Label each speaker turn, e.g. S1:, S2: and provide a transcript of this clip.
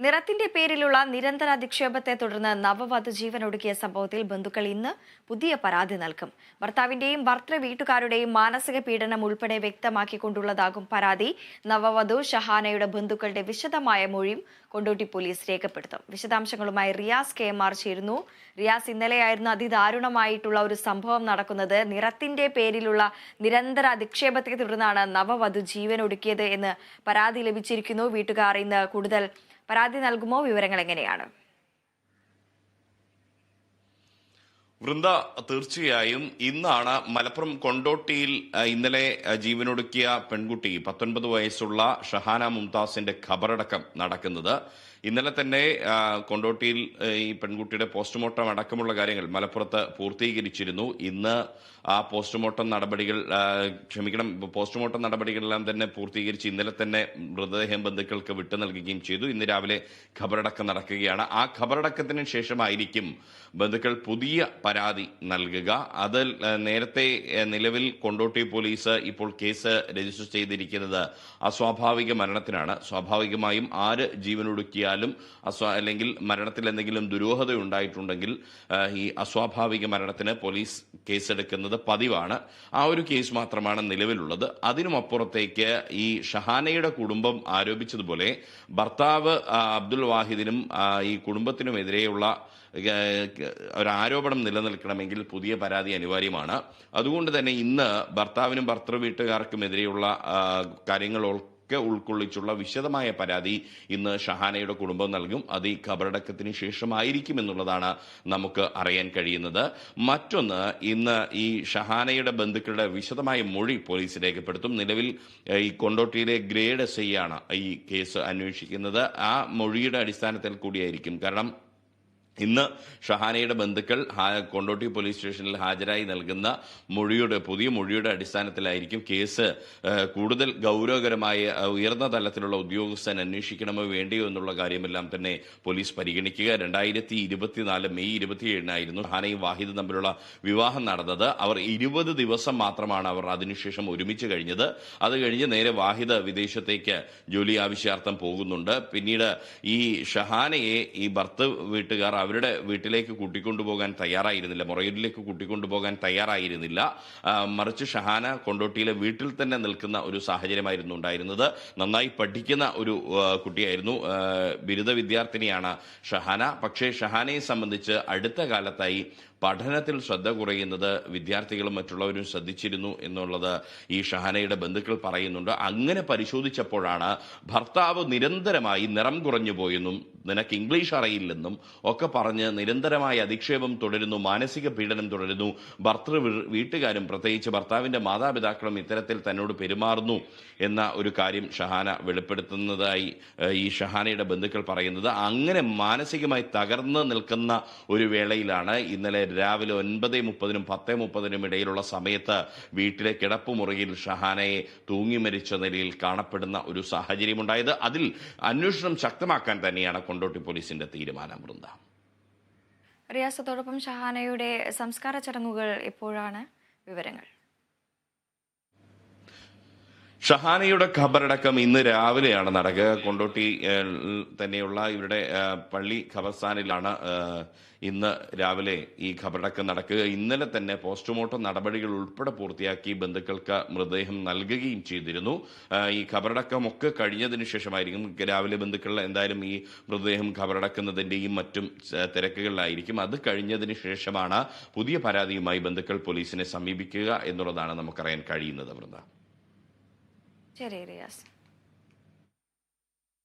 S1: നിറത്തിന്റെ പേരിലുള്ള നിരന്തര അധിക്ഷേപത്തെ തുടർന്ന് നവവധു ജീവനൊടുക്കിയ സംഭവത്തിൽ ബന്ധുക്കൾ ഇന്ന് പുതിയ പരാതി നൽകും. ഭർത്താവിന്റെയും ഭർത്തൃ വീട്ടുകാരുടെയും മാനസിക പീഡനം ഉൾപ്പെടെ വ്യക്തമാക്കിക്കൊണ്ടുള്ളതാകും പരാതി. നവവധു ഷഹാനയുടെ ബന്ധുക്കളുടെ വിശദമായ മൊഴിയും കൊണ്ടോട്ടി പോലീസ് രേഖപ്പെടുത്തും. വിശദാംശങ്ങളുമായി റിയാസ് KMR ചേരുന്നു. റിയാസ്, ഇന്നലെയായിരുന്നു അതിദാരുണമായിട്ടുള്ള ഒരു സംഭവം നടക്കുന്നത്. നിറത്തിന്റെ പേരിലുള്ള നിരന്തര അധിക്ഷേപത്തെ തുടർന്നാണ് നവവധു ജീവനൊടുക്കിയത് എന്ന് പരാതി ലഭിച്ചിരിക്കുന്നു. വീട്ടുകാർ ഇന്ന് കൂടുതൽ പരാതി നൽകുമോ? വിവരങ്ങൾ എങ്ങനെയാണ്?
S2: വൃന്ദ, തീർച്ചയായും ഇന്നാണ് മലപ്പുറം കൊണ്ടോട്ടിയിൽ ഇന്നലെ ജീവനൊടുക്കിയ പെൺകുട്ടി 19 വയസ്സുള്ള ഷഹാന മുംതാസിന്റെ ഖബറടക്കം നടക്കുന്നത്. ഇന്നലെ തന്നെ കൊണ്ടോട്ടിയിൽ ഈ പെൺകുട്ടിയുടെ പോസ്റ്റ്മോർട്ടം അടക്കമുള്ള കാര്യങ്ങൾ മലപ്പുറത്ത് പൂർത്തീകരിച്ചിരുന്നു. ഇന്ന് ആ പോസ്റ്റ്മോർട്ടം നടപടികളെല്ലാം തന്നെ പൂർത്തീകരിച്ച് ഇന്നലെ തന്നെ മൃതദേഹം ബന്ധുക്കൾക്ക് വിട്ടു നൽകുകയും ചെയ്തു. ഇന്ന് രാവിലെ ഖബറടക്കം നടക്കുകയാണ്. ആ ഖബറടക്കത്തിന് ശേഷമായിരിക്കും ബന്ധുക്കൾ പുതിയ പരാതി നൽകുക. അതിൽ നേരത്തെ നിലവിൽ കൊണ്ടോട്ടി പോലീസ് ഇപ്പോൾ കേസ് രജിസ്റ്റർ ചെയ്തിരിക്കുന്നത് അസ്വാഭാവിക മരണത്തിനാണ്. സ്വാഭാവികമായും ആര് ജീവനൊടുക്കിയാലും അല്ലെങ്കിൽ മരണത്തിൽ എന്തെങ്കിലും ദുരൂഹത ഉണ്ടായിട്ടുണ്ടെങ്കിൽ ഈ അസ്വാഭാവിക മരണത്തിന് പോലീസ് കേസെടുക്കുന്നത് പതിവാണ്. ആ ഒരു കേസ് മാത്രമാണ് നിലവിലുള്ളത്. അതിനുമപ്പുറത്തേക്ക് ഈ ഷഹാനയുടെ കുടുംബം ആരോപിച്ചതുപോലെ ഭർത്താവ് അബ്ദുൽ വാഹിദിനും ഈ കുടുംബത്തിനുമെതിരെയുള്ള ഒരു ആരോപണം നിലനിൽക്കണമെങ്കിൽ പുതിയ പരാതി അനിവാര്യമാണ്. അതുകൊണ്ട് തന്നെ ഇന്ന് ഭർത്താവിനും ഭർത്തൃ വീട്ടുകാർക്കുമെതിരെയുള്ള കാര്യങ്ങളൊക്കെ ഉൾക്കൊള്ളിച്ചുള്ള വിശദമായ പരാതി ഇന്ന് ഷഹാനയുടെ കുടുംബം നൽകും. അത് ഈ ഖബറടക്കത്തിന് ശേഷമായിരിക്കും എന്നുള്ളതാണ് നമുക്ക് അറിയാൻ കഴിയുന്നത്. മറ്റൊന്ന്, ഇന്ന് ഈ ഷഹാനയുടെ ബന്ധുക്കളുടെ വിശദമായ മൊഴി പോലീസ് രേഖപ്പെടുത്തും. നിലവിൽ ഈ കൊണ്ടോട്ടിയിലെ ഗ്രേഡ് SI ആണ് ഈ കേസ് അന്വേഷിക്കുന്നത്. ആ മൊഴിയുടെ അടിസ്ഥാനത്തിൽ കൂടിയായിരിക്കും. കാരണം ഇന്ന് ഷഹാനയുടെ ബന്ധുക്കൾ കൊണ്ടോട്ടി പോലീസ് സ്റ്റേഷനിൽ ഹാജരായി നൽകുന്ന പുതിയ മൊഴിയുടെ അടിസ്ഥാനത്തിലായിരിക്കും കേസ് കൂടുതൽ ഗൗരവകരമായ ഉയർന്ന തലത്തിലുള്ള ഉദ്യോഗസ്ഥൻ അന്വേഷിക്കണമോ വേണ്ടിയോ എന്നുള്ള കാര്യമെല്ലാം തന്നെ പോലീസ് പരിഗണിക്കുക. 2024 മെയ് 27 ഷഹാനയും വാഹിദും തമ്മിലുള്ള വിവാഹം നടന്നത്. അവർ 20 ദിവസം മാത്രമാണ് അവർ അതിനുശേഷം ഒരുമിച്ച് കഴിഞ്ഞത്. അത് കഴിഞ്ഞ് നേരെ വാഹിദ് വിദേശത്തേക്ക് ജോലി ആവശ്യാർത്ഥം പോകുന്നുണ്ട്. പിന്നീട് ഈ ഷഹാനയെ ഈ ഭർത്തൃ വീട്ടുകാർ അവരുടെ വീട്ടിലേക്ക് കൂട്ടിക്കൊണ്ടുപോകാൻ തയ്യാറായിരുന്നില്ല, മൊറയൂരിലേക്ക് കൂട്ടിക്കൊണ്ടുപോകാൻ തയ്യാറായിരുന്നില്ല. മറിച്ച് ഷഹാന കൊണ്ടോട്ടിയിലെ വീട്ടിൽ തന്നെ നിൽക്കുന്ന ഒരു സാഹചര്യമായിരുന്നു ഉണ്ടായിരുന്നത്. നന്നായി പഠിക്കുന്ന ഒരു കുട്ടിയായിരുന്നു, ബിരുദ വിദ്യാർത്ഥിനിയാണ് ഷഹാന. പക്ഷേ ഷഹാനയെ സംബന്ധിച്ച് അടുത്ത കാലത്തായി പഠനത്തിൽ ശ്രദ്ധ കുറയുന്നത് വിദ്യാർത്ഥികളും മറ്റുള്ളവരും ശ്രദ്ധിച്ചിരുന്നു എന്നുള്ളത് ഈ ഷഹാനയുടെ ബന്ധുക്കൾ പറയുന്നുണ്ട്. അങ്ങനെ പരിശോധിച്ചപ്പോഴാണ് ഭർത്താവ് നിരന്തരമായി നിറം കുറഞ്ഞു പോയെന്നും നിനക്ക് ഇംഗ്ലീഷ് അറിയില്ലെന്നും ഒക്കെ പറഞ്ഞ് നിരന്തരമായ അധിക്ഷേപം തുടരുന്നു, മാനസിക പീഡനം തുടരുന്നു. ഭർത്തൃ വീട്ടുകാരും പ്രത്യേകിച്ച് ഭർത്താവിന്റെ മാതാപിതാക്കളും ഇത്തരത്തിൽ തന്നോട് പെരുമാറുന്നു എന്ന ഒരു കാര്യം ഷഹാന വെളിപ്പെടുത്തുന്നതായി ഈ ഷഹാനയുടെ ബന്ധുക്കൾ പറയുന്നത്. അങ്ങനെ മാനസികമായി തകർന്ന് നിൽക്കുന്ന ഒരു വേളയിലാണ് ഇന്നലെ രാവിലെ 9:30-നും 10:30-നും ഇടയിലുള്ള സമയത്ത് വീട്ടിലെ കിടപ്പുമുറിയിൽ ഷഹാനയെ തൂങ്ങി മരിച്ച നിലയിൽ കാണപ്പെടുന്ന ഒരു സാഹചര്യമുണ്ടായത്. അതിൽ അന്വേഷണം ശക്തമാക്കാൻ തന്നെയാണ് കൊണ്ടോട്ടി പോലീസിന്റെ തീരുമാനം. വൃന്ദ,
S1: റിയാസത്തോടൊപ്പം ഷഹാനയുടെ സംസ്കാര ചടങ്ങുകൾ എപ്പോഴാണ്? വിവരങ്ങൾ.
S2: ഷഹാനയുടെ ഖബറടക്കം ഇന്ന് രാവിലെയാണ് നടക്കുക. കൊണ്ടോട്ടി തന്നെയുള്ള ഇവരുടെ പള്ളി ഖബർസ്ഥാനിലാണ് ഇന്ന് രാവിലെ ഈ ഖബറടക്കം നടക്കുക. ഇന്നലെ തന്നെ പോസ്റ്റ്മോർട്ടം നടപടികൾ ഉൾപ്പെടെ പൂർത്തിയാക്കി ബന്ധുക്കൾക്ക് മൃതദേഹം നൽകുകയും ചെയ്തിരുന്നു. ഈ ഖബറടക്കമൊക്കെ കഴിഞ്ഞതിന് ശേഷമായിരിക്കും രാവിലെ ബന്ധുക്കൾ എന്തായാലും ഈ മൃതദേഹം ഖബറടക്കുന്നതിൻ്റെയും മറ്റും തിരക്കുകളിലായിരിക്കും. അത് കഴിഞ്ഞതിന് ശേഷമാണ് പുതിയ പരാതിയുമായി ബന്ധുക്കൾ പോലീസിനെ സമീപിക്കുക എന്നുള്ളതാണ് നമുക്കറിയാൻ കഴിയുന്നത്. വൃന്ദ,
S1: ശരി റിയാസ്.